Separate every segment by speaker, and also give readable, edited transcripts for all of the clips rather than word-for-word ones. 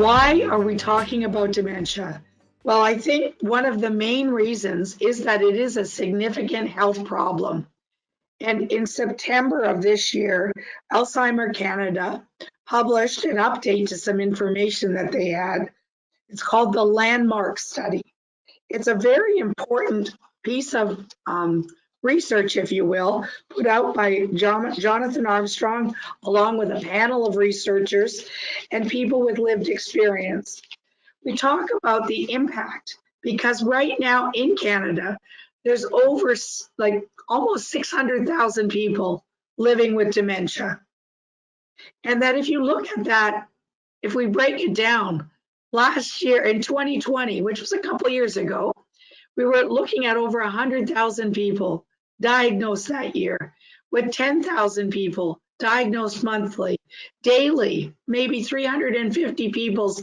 Speaker 1: Why are we talking about dementia? Well, I think one of the main reasons is that it is a significant health problem. And in September of this year, Alzheimer Canada published an update to some information that they had. It's called the Landmark Study. It's a very important piece of research, if you will, put out by Jonathan Armstrong, along with a panel of researchers and people with lived experience. We talk about the impact because right now in Canada, there's over almost 600,000 people living with dementia. And that if you look at that, if we break it down, last year in 2020, which was a couple years ago, we were looking at over 100,000 people diagnosed that year, with 10,000 people diagnosed monthly, daily, maybe 350 people.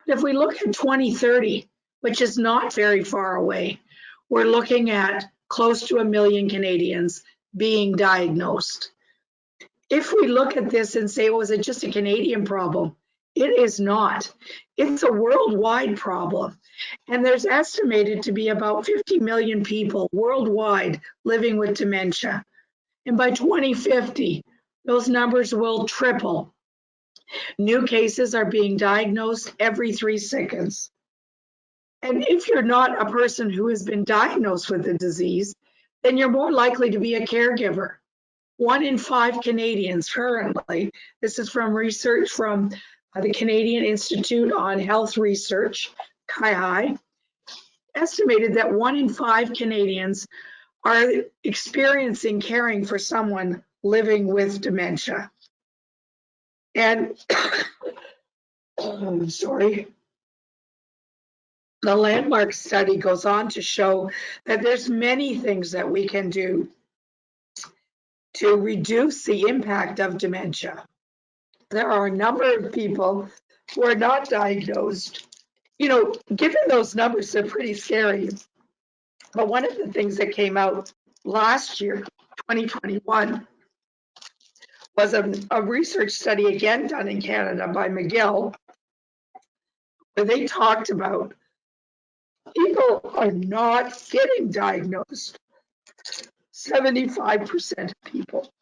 Speaker 1: If we look at 2030, which is not very far away, we're looking at close to 1 million Canadians being diagnosed. If we look at this and say, was it just a Canadian problem? It is not. It's a worldwide problem. And there's estimated to be about 50 million people worldwide living with dementia. And by 2050, those numbers will triple. New cases are being diagnosed every 3 seconds. And if you're not a person who has been diagnosed with the disease, then you're more likely to be a caregiver. 1 in 5 Canadians currently, this is from research from the Canadian Institute on Health Research, CIHI, estimated that 1 in 5 Canadians are experiencing caring for someone living with dementia. And, sorry. The Landmark study goes on to show that there's many things that we can do to reduce the impact of dementia. There are a number of people who are not diagnosed. You know, given those numbers, they're pretty scary. But one of the things that came out last year, 2021, was a research study again done in Canada by McGill, where they talked about people are not getting diagnosed. 75% of people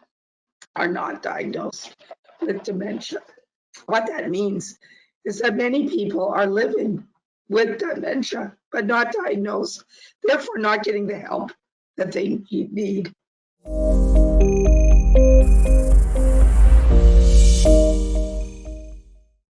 Speaker 1: are not diagnosed with dementia. What that means is that many people are living with dementia, but not diagnosed, therefore not getting the help that they need.